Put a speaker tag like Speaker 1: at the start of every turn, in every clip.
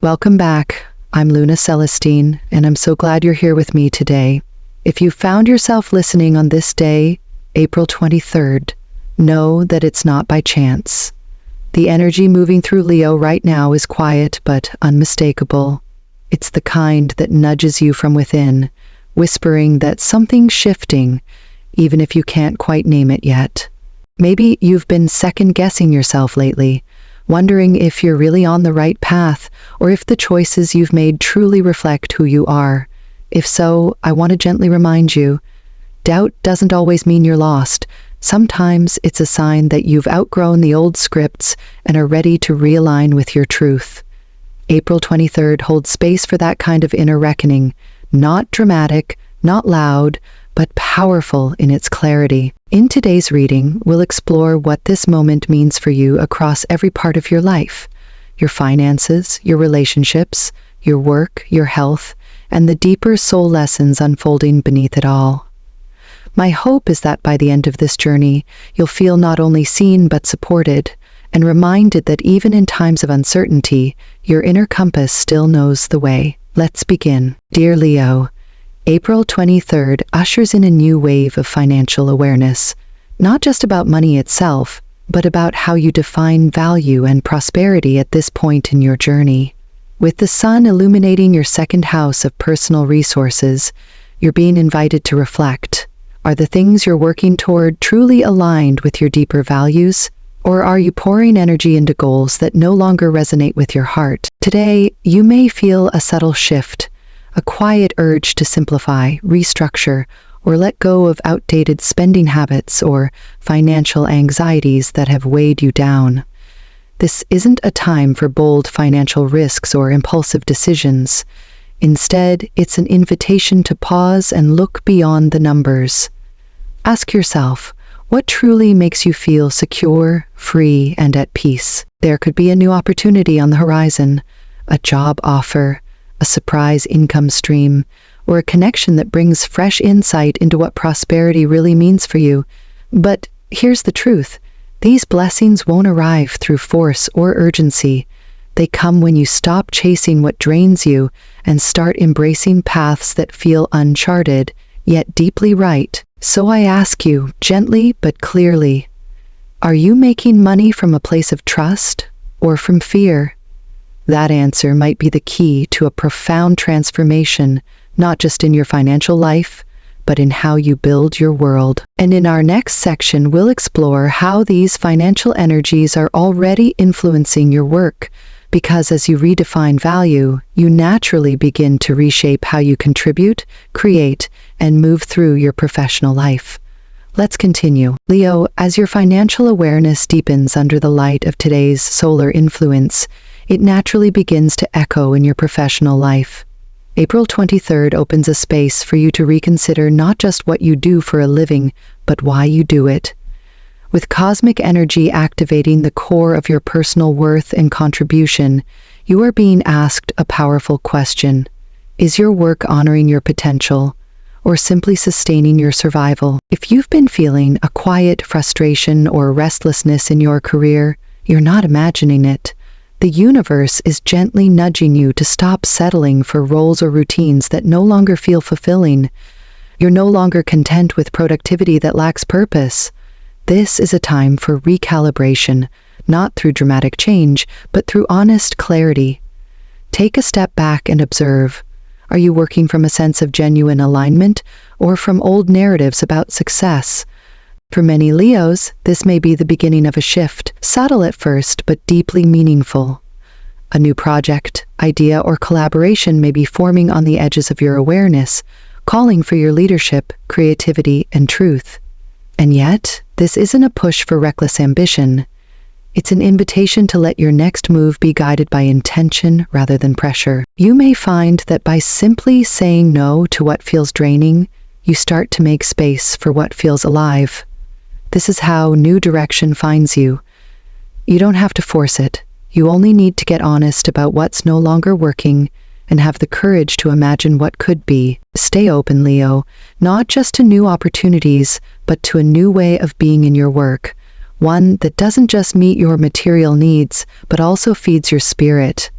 Speaker 1: Welcome back. I'm Luna Celestine, and I'm so glad you're here with me today. If you found yourself listening on this day, April 23rd, know that it's not by chance. The energy moving through Leo right now is quiet but unmistakable. It's the kind that nudges you from within, whispering that something's shifting, even if you can't quite name it yet. Maybe you've been second-guessing yourself lately, wondering if you're really on the right path or if the choices you've made truly reflect who you are. If so, I want to gently remind you, doubt doesn't always mean you're lost. Sometimes it's a sign that you've outgrown the old scripts and are ready to realign with your truth. April 23rd holds space for that kind of inner reckoning, not dramatic, not loud, but powerful in its clarity. In today's reading, we'll explore what this moment means for you across every part of your life: your finances, your relationships, your work, your health, and the deeper soul lessons unfolding beneath it all. My hope is that by the end of this journey, you'll feel not only seen but supported, and reminded that even in times of uncertainty, your inner compass still knows the way. Let's begin. Dear Leo, April 23rd ushers in a new wave of financial awareness, not just about money itself, but about how you define value and prosperity at this point in your journey. With the sun illuminating your second house of personal resources, you're being invited to reflect. Are the things you're working toward truly aligned with your deeper values? Or are you pouring energy into goals that no longer resonate with your heart? Today, you may feel a subtle shift, a quiet urge to simplify, restructure, or let go of outdated spending habits or financial anxieties that have weighed you down. This isn't a time for bold financial risks or impulsive decisions. Instead, it's an invitation to pause and look beyond the numbers. Ask yourself, what truly makes you feel secure, free, and at peace? There could be a new opportunity on the horizon, a job offer, a surprise income stream, or a connection that brings fresh insight into what prosperity really means for you. But here's the truth. These blessings won't arrive through force or urgency. They come when you stop chasing what drains you and start embracing paths that feel uncharted, yet deeply right. So I ask you, gently but clearly, are you making money from a place of trust or from fear? That answer might be the key to a profound transformation, not just in your financial life, but in how you build your world. And in our next section, we'll explore how these financial energies are already influencing your work, because as you redefine value, you naturally begin to reshape how you contribute, create, and move through your professional life. Let's continue. Leo, as your financial awareness deepens under the light of today's solar influence, it naturally begins to echo in your professional life. April 23rd opens a space for you to reconsider not just what you do for a living, but why you do it. With cosmic energy activating the core of your personal worth and contribution, you are being asked a powerful question. Is your work honoring your potential, or simply sustaining your survival? If you've been feeling a quiet frustration or restlessness in your career, you're not imagining it. The universe is gently nudging you to stop settling for roles or routines that no longer feel fulfilling. You're no longer content with productivity that lacks purpose. This is a time for recalibration, not through dramatic change, but through honest clarity. Take a step back and observe. Are you working from a sense of genuine alignment or from old narratives about success? For many Leos, this may be the beginning of a shift, subtle at first but deeply meaningful. A new project, idea, or collaboration may be forming on the edges of your awareness, calling for your leadership, creativity, and truth. And yet, this isn't a push for reckless ambition. It's an invitation to let your next move be guided by intention rather than pressure. You may find that by simply saying no to what feels draining, you start to make space for what feels alive. This is how new direction finds you. You don't have to force it. You only need to get honest about what's no longer working and have the courage to imagine what could be. Stay open, Leo, not just to new opportunities, but to a new way of being in your work, one that doesn't just meet your material needs, but also feeds your spirit.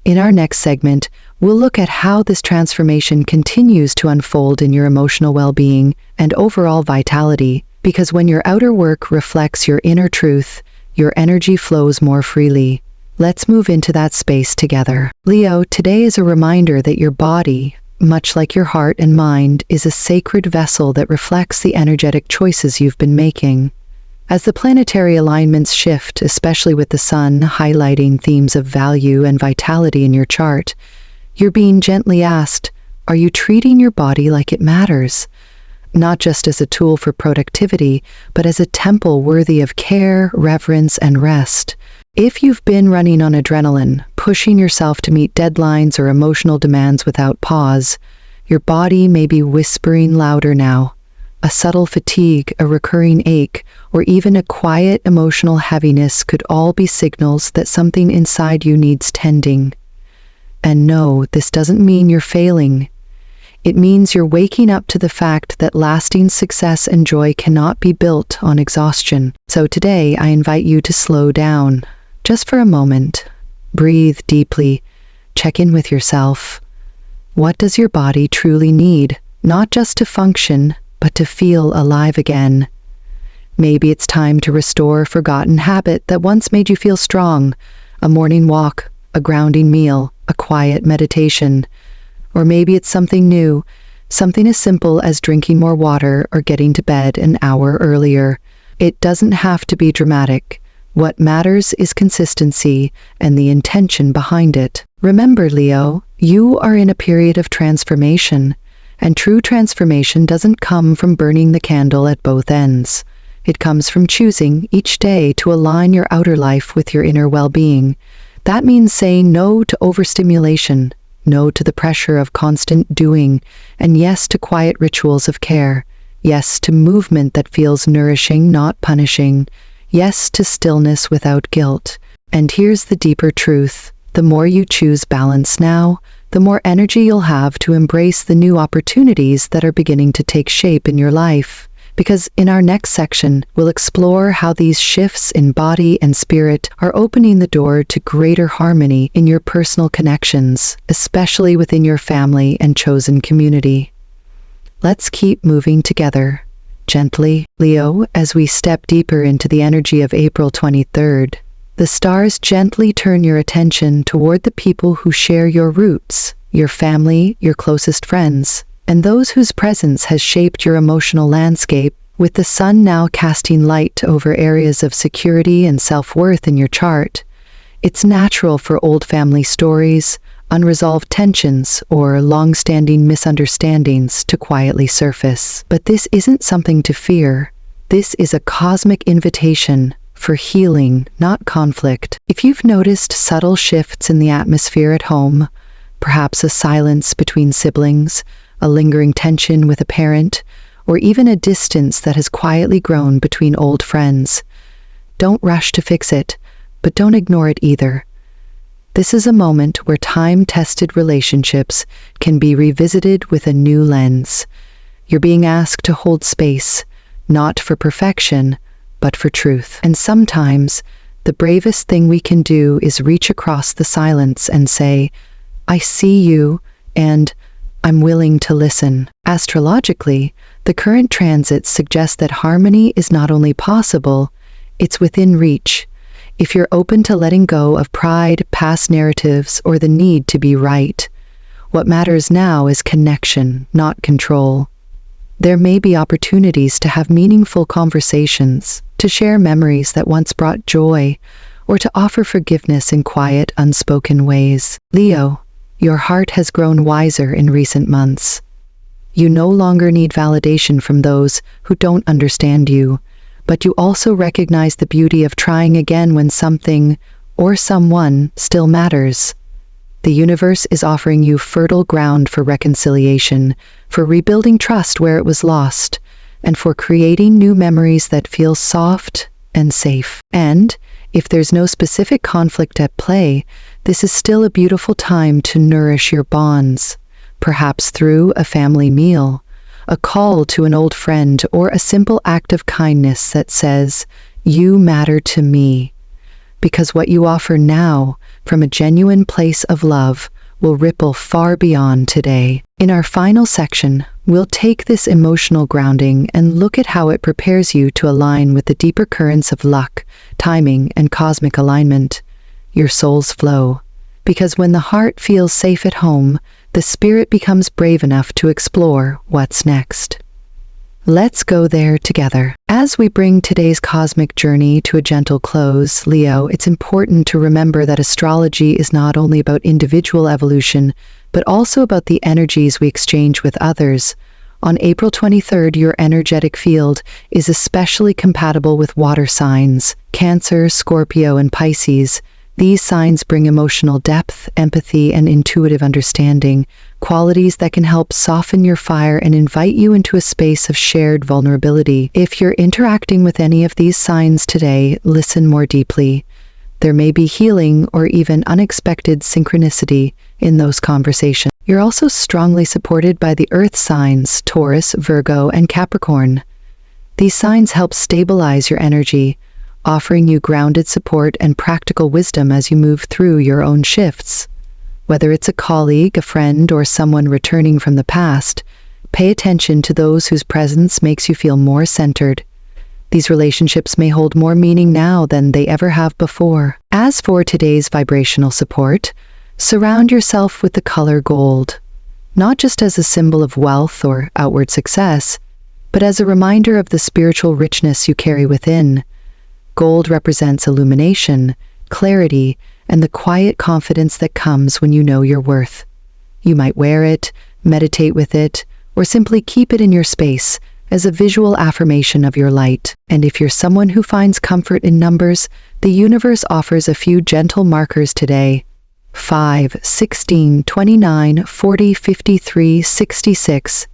Speaker 1: In our next segment, we'll look at how this transformation continues to unfold in your emotional well-being and overall vitality, because when your outer work reflects your inner truth, your energy flows more freely. Let's move into that space together. Leo, today is a reminder that your body, much like your heart and mind, is a sacred vessel that reflects the energetic choices you've been making. As the planetary alignments shift, especially with the sun highlighting themes of value and vitality in your chart, you're being gently asked, are you treating your body like it matters? Not just as a tool for productivity, but as a temple worthy of care, reverence, and rest. If you've been running on adrenaline, pushing yourself to meet deadlines or emotional demands without pause, your body may be whispering louder now. A subtle fatigue, a recurring ache, or even a quiet emotional heaviness could all be signals that something inside you needs tending. And no, this doesn't mean you're failing. It means you're waking up to the fact that lasting success and joy cannot be built on exhaustion. So today, I invite you to slow down, just for a moment. Breathe deeply. Check in with yourself. What does your body truly need? Not just to function, but to feel alive again. Maybe it's time to restore a forgotten habit that once made you feel strong. A morning walk, a grounding meal, a quiet meditation. Or maybe it's something new, something as simple as drinking more water or getting to bed an hour earlier. It doesn't have to be dramatic. What matters is consistency and the intention behind it. Remember, Leo, you are in a period of transformation, and true transformation doesn't come from burning the candle at both ends. It comes from choosing each day to align your outer life with your inner well-being. That means saying no to overstimulation, no to the pressure of constant doing, and yes to quiet rituals of care. Yes to movement that feels nourishing, not punishing. Yes to stillness without guilt. And here's the deeper truth. The more you choose balance now, the more energy you'll have to embrace the new opportunities that are beginning to take shape in your life. Because in our next section, we'll explore how these shifts in body and spirit are opening the door to greater harmony in your personal connections, especially within your family and chosen community. Let's keep moving together, gently, Leo, as we step deeper into the energy of April 23rd. The stars gently turn your attention toward the people who share your roots, your family, your closest friends, and those whose presence has shaped your emotional landscape. With the sun now casting light over areas of security and self-worth in your chart, it's natural for old family stories, unresolved tensions, or long-standing misunderstandings to quietly surface. But this isn't something to fear. This is a cosmic invitation for healing, not conflict. If you've noticed subtle shifts in the atmosphere at home, perhaps a silence between siblings, a lingering tension with a parent, or even a distance that has quietly grown between old friends, don't rush to fix it, but don't ignore it either. This is a moment where time-tested relationships can be revisited with a new lens. You're being asked to hold space, not for perfection, but for truth. And sometimes, the bravest thing we can do is reach across the silence and say, I see you, and I'm willing to listen. Astrologically, the current transits suggest that harmony is not only possible, it's within reach. If you're open to letting go of pride, past narratives, or the need to be right, what matters now is connection, not control. There may be opportunities to have meaningful conversations, to share memories that once brought joy, or to offer forgiveness in quiet, unspoken ways. Leo, your heart has grown wiser in recent months. You no longer need validation from those who don't understand you, but you also recognize the beauty of trying again when something or someone still matters. The universe is offering you fertile ground for reconciliation, for rebuilding trust where it was lost, and for creating new memories that feel soft and safe. And if there's no specific conflict at play, this is still a beautiful time to nourish your bonds, perhaps through a family meal, a call to an old friend, or a simple act of kindness that says, "You matter to me." because what you offer now, from a genuine place of love, will ripple far beyond today. In our final section, we'll take this emotional grounding and look at how it prepares you to align with the deeper currents of luck, timing, and cosmic alignment, your soul's flow. Because when the heart feels safe at home, the spirit becomes brave enough to explore what's next. Let's go there together. As we bring today's cosmic journey to a gentle close, Leo, it's important to remember that astrology is not only about individual evolution, but also about the energies we exchange with others. On April 23rd, your energetic field is especially compatible with water signs, Cancer, Scorpio, and Pisces. These signs bring emotional depth, empathy, and intuitive understanding, qualities that can help soften your fire and invite you into a space of shared vulnerability. If you're interacting with any of these signs today, listen more deeply. There may be healing or even unexpected synchronicity in those conversations. You're also strongly supported by the earth signs, Taurus, Virgo, and Capricorn. These signs help stabilize your energy, offering you grounded support and practical wisdom as you move through your own shifts. Whether it's a colleague, a friend, or someone returning from the past, pay attention to those whose presence makes you feel more centered. These relationships may hold more meaning now than they ever have before. As for today's vibrational support, surround yourself with the color gold, not just as a symbol of wealth or outward success, but as a reminder of the spiritual richness you carry within. Gold represents illumination, clarity, and the quiet confidence that comes when you know your worth. You might wear it, meditate with it, or simply keep it in your space as a visual affirmation of your light. And if you're someone who finds comfort in numbers, the universe offers a few gentle markers today. 5, 16, 29, 40, 53, 66.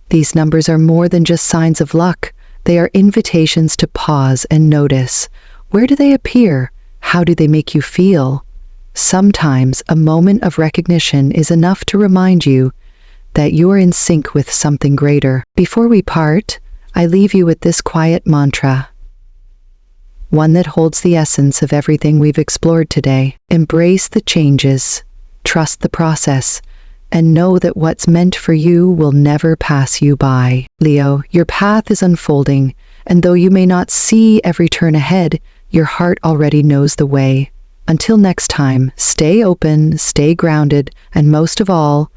Speaker 1: These numbers are more than just signs of luck. They are invitations to pause and notice. Where do they appear? How do they make you feel? Sometimes a moment of recognition is enough to remind you that you are in sync with something greater. Before we part, I leave you with this quiet mantra, one that holds the essence of everything we've explored today. Embrace the changes, trust the process, and know that what's meant for you will never pass you by. Leo, your path is unfolding, and though you may not see every turn ahead, your heart already knows the way. Until next time, stay open, stay grounded, and most of all,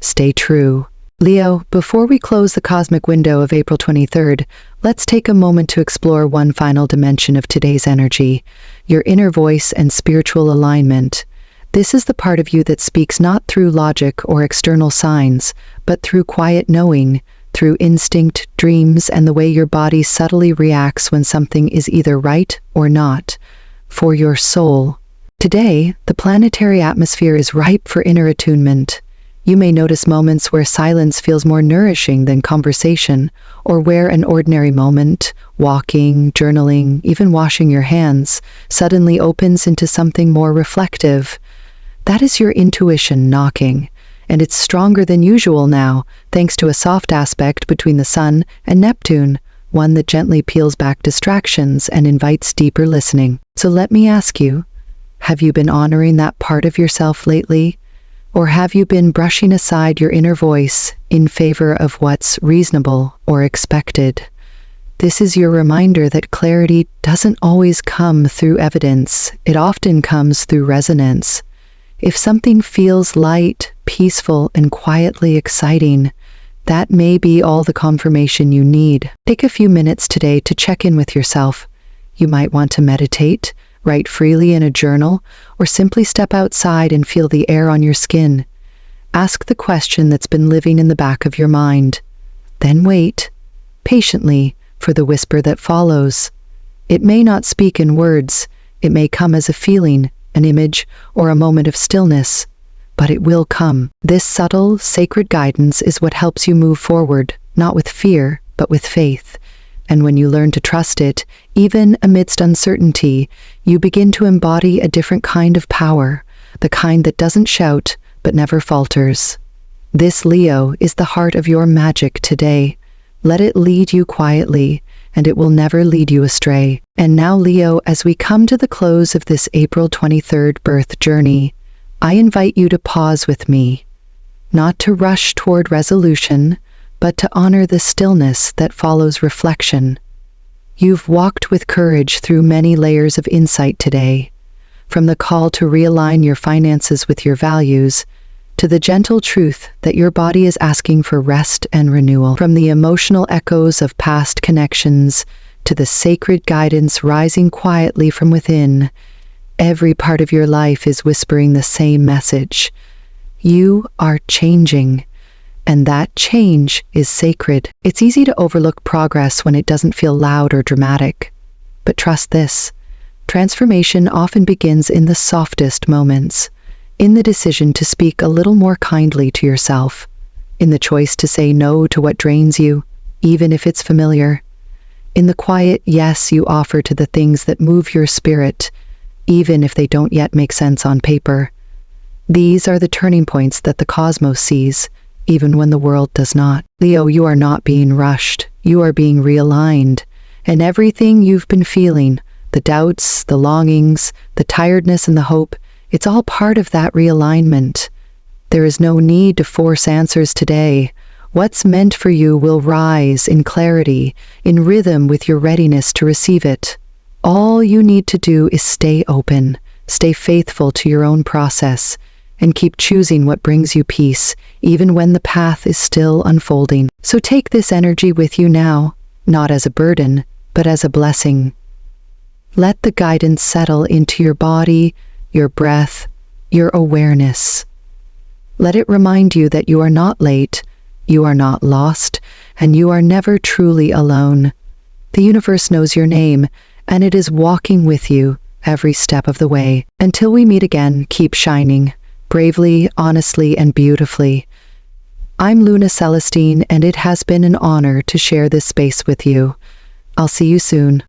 Speaker 1: stay true. Leo, before we close the cosmic window of April 23rd, let's take a moment to explore one final dimension of today's energy, your inner voice and spiritual alignment. This is the part of you that speaks not through logic or external signs, but through quiet knowing, through instinct, dreams, and the way your body subtly reacts when something is either right or not. For your soul. Today, the planetary atmosphere is ripe for inner attunement. You may notice moments where silence feels more nourishing than conversation, or where an ordinary moment, walking, journaling, even washing your hands, suddenly opens into something more reflective. That is your intuition knocking, and it's stronger than usual now, thanks to a soft aspect between the Sun and Neptune, one that gently peels back distractions and invites deeper listening. So let me ask you, have you been honoring that part of yourself lately? Or have you been brushing aside your inner voice in favor of what's reasonable or expected? This is your reminder that clarity doesn't always come through evidence. It often comes through resonance. If something feels light, peaceful, and quietly exciting, that may be all the confirmation you need. Take a few minutes today to check in with yourself. You might want to meditate, write freely in a journal, or simply step outside and feel the air on your skin. Ask the question that's been living in the back of your mind. Then wait, patiently, for the whisper that follows. It may not speak in words. It may come as a feeling, an image, or a moment of stillness, but it will come. This subtle, sacred guidance is what helps you move forward, not with fear, but with faith. And when you learn to trust it, even amidst uncertainty, you begin to embody a different kind of power, the kind that doesn't shout, but never falters. This, Leo, is the heart of your magic today. Let it lead you quietly, and it will never lead you astray. And now, Leo, as we come to the close of this April 23rd birth journey, I invite you to pause with me, not to rush toward resolution, but to honor the stillness that follows reflection. You've walked with courage through many layers of insight today, from the call to realign your finances with your values, to the gentle truth that your body is asking for rest and renewal. From the emotional echoes of past connections to the sacred guidance rising quietly from within, every part of your life is whispering the same message. You are changing, and that change is sacred. It's easy to overlook progress when it doesn't feel loud or dramatic. But trust this, transformation often begins in the softest moments, in the decision to speak a little more kindly to yourself, in the choice to say no to what drains you, even if it's familiar, in the quiet yes you offer to the things that move your spirit, even if they don't yet make sense on paper. These are the turning points that the cosmos sees, even when the world does not. Leo, you are not being rushed. You are being realigned. And everything you've been feeling, the doubts, the longings, the tiredness and the hope, it's all part of that realignment. There is no need to force answers today. What's meant for you will rise in clarity, in rhythm with your readiness to receive it. All you need to do is stay open, stay faithful to your own process, and keep choosing what brings you peace, even when the path is still unfolding. So take this energy with you now, not as a burden, but as a blessing. Let the guidance settle into your body, your breath, your awareness. Let it remind you that you are not late, you are not lost, and you are never truly alone. The universe knows your name, and it is walking with you every step of the way. Until we meet again, keep shining, bravely, honestly, and beautifully. I'm Luna Celestine, and it has been an honor to share this space with you. I'll see you soon.